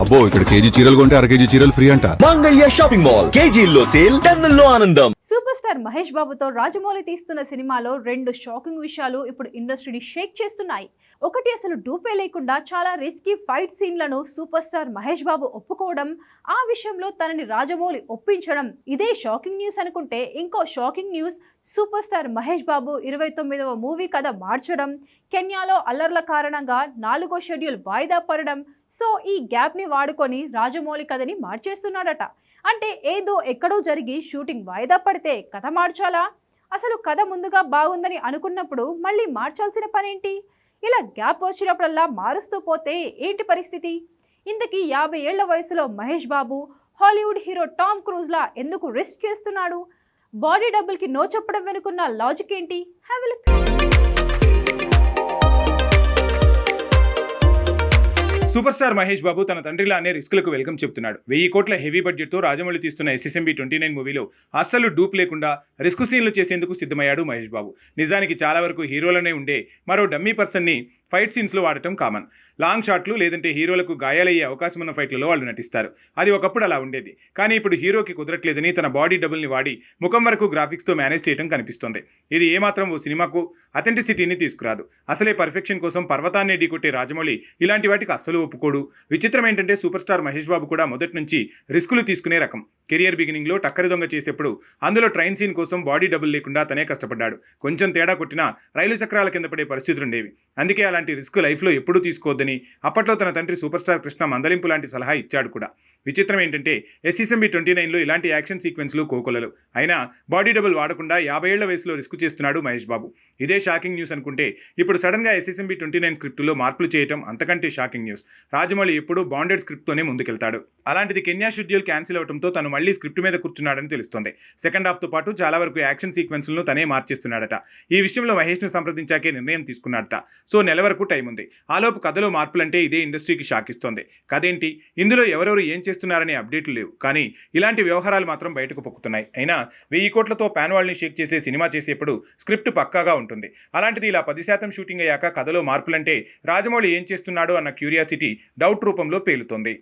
అబ్బో ఇక్కడ కేజీ చీరలు కొంటే అర కేజీ చీరలు ఫ్రీ అంట. మంగళ్య షాపింగ్ మాల్, కేజీల్లో సేల్, టన్నుల్లో ఆనందం. సూపర్ స్టార్ మహేష్ బాబుతో రాజమౌళి తీస్తున్న సినిమాలో రెండు షాకింగ్ విషయాలు ఇప్పుడు ఇండస్ట్రీని షేక్ చేస్తున్నాయి. ఒకటి, అసలు డూపే లేకుండా చాలా రిస్కీ ఫైట్ సీన్లను సూపర్ స్టార్ మహేష్ బాబు ఒప్పుకోవడం, ఆ విషయంలో తనని రాజమౌళి ఒప్పించడం. ఇదే షాకింగ్ న్యూస్ అనుకుంటే, ఇంకో shocking news super star Mahesh Babu 29వ మూవీ కథ మార్చడం, కెన్యాలో అల్లర్ల కారణంగా 4వ షెడ్యూల్ వాయిదా పడడం. సో ఈ గ్యాప్ని వాడుకొని రాజమౌళి కథని మార్చేస్తున్నాడట. అంటే ఏదో ఎక్కడో జరిగి షూటింగ్ వాయిదా పడితే కథ మార్చాలా? అసలు కథ ముందుగా బాగుందని అనుకున్నప్పుడు మళ్ళీ మార్చాల్సిన పనేంటి? ఇలా గ్యాప్ వచ్చినప్పుడల్లా మారుస్తూ పోతే ఏంటి పరిస్థితి? ఇంతకీ 50 ఏళ్ల వయసులో Mahesh Babu Hollywood hero Tom క్రూజ్లా ఎందుకు రిస్క్ చేస్తున్నాడు? బాడీ డబుల్కి నో చెప్పడం వెనుకున్న లాజిక్ ఏంటి? Have a look. Super star Mahesh Babu తన తండ్రిలానే రిస్కులకు వెల్కమ్ చెప్తున్నాడు. 1000 కోట్ల హెవీ బడ్జెట్తో రాజమౌళి తీస్తున్న SSMB 29 మూవీలో అస్సలు డూప్ లేకుండా రిస్క్ సీన్లు చేసేందుకు సిద్ధమయ్యాడు మహేష్ బాబు. నిజానికి చాలా వరకు హీరోలనే ఉండే మరో డమ్మీ పర్సన్ని ఫైట్ సీన్స్లో వాడటం కామన్. లాంగ్ షాట్లు లేదంటే హీరోలకు గాయాలయ్యే అవకాశం ఉన్న ఫైట్లలో వాళ్ళు నటిస్తారు. అది ఒకప్పుడు అలా ఉండేది. కానీ ఇప్పుడు హీరోకి కుదరట్లేదని తన బాడీ డబుల్ని వాడి ముఖం వరకు గ్రాఫిక్స్తో మేనేజ్ చేయడం కనిపిస్తోంది. ఇది ఏమాత్రం ఓ సినిమాకు అథెంటిసిటీని తీసుకురాదు. అసలే పర్ఫెక్షన్ కోసం పర్వతాన్ని ఢీకొట్టే రాజమౌళి ఇలాంటి వాటికి అస్సలు ఒప్పుకోడు. విచిత్రం ఏంటంటే సూపర్ స్టార్ మహేష్ బాబు కూడా మొదటి నుంచి రిస్కులు తీసుకునే రకం. కెరియర్ బిగినింగ్లో టక్కరి దొంగ చేసేప్పుడు అందులో ట్రైన్ సీన్ కోసం బాడీ డబుల్ లేకుండా తనే కష్టపడ్డాడు. కొంచెం తేడా కొట్టినా రైలు చక్రాల కింద పడే పరిస్థితులు ఉండేవి. అందుకే అలాంటి రిస్క్ లైఫ్లో ఎప్పుడూ తీసుకోవద్దని అప్పట్లో తన తండ్రి సూపర్ స్టార్ కృష్ణ మందలింపు లాంటి సలహా ఇచ్చాడు కూడా. విచిత్రం ఏంటంటే SSMB 29లో ఇలాంటి యాక్షన్ సీక్వెన్స్లు కోకొలలు. అయినా బాడీ డబుల్ వాడకుండా 50 ఏళ్ల వయసులో రిస్క్ చేస్తున్నాడు మహేష్ బాబు. ఇదే షాకింగ్ న్యూస్ అనుకుంటే, ఇప్పుడు సడన్గా SSMB 29 స్క్రిప్టులో మార్పులు చేయడం అంతకంటే షాకింగ్ న్యూస్. రాజమౌళి ఎప్పుడూ బాండెడ్ స్క్రిప్ట్తోనే ముందుకెళ్తాడు. అలాంటిది కెన్యా షెడ్యూల్ క్యాన్సిల్ అవడంతో తను మళ్ళీ స్క్రిప్ట్ మీద కూర్చున్నాడని తెలుస్తోంది. సెకండ్ హాఫ్తో పాటు చాలా వరకు యాక్షన్ సీక్వెన్స్లను తనే మార్చేస్తున్నాడట. ఈ విషయంలో మహేష్ను సంప్రదించాకే నిర్ణయం తీసుకున్నాడట. సో నెల వరకు టైం ఉంది. ఆలోపు కథలో మార్పులంటే ఇదే ఇండస్ట్రీకి షాక్ ఇస్తోంది. కదేంటి, ఇందులో ఎవరెవరు ఏం చేస్తున్నారనే అప్డేట్లు లేవు. కానీ ఇలాంటి వ్యవహారాలు మాత్రం బయటకు పొక్కుతున్నాయి. అయినా 1000 కోట్లతో ప్యాన్ వాల్ని షేక్ చేసే సినిమా చేసేప్పుడు స్క్రిప్ట్ పక్కాగా ఉంటుంది. అలాంటిది ఇలా 10% షూటింగ్ అయ్యాక కథలో మార్పులంటే రాజమౌళి ఏం చేస్తున్నాడో అన్న క్యూరియాసిటీ డౌట్ రూపంలో పేలుతోంది.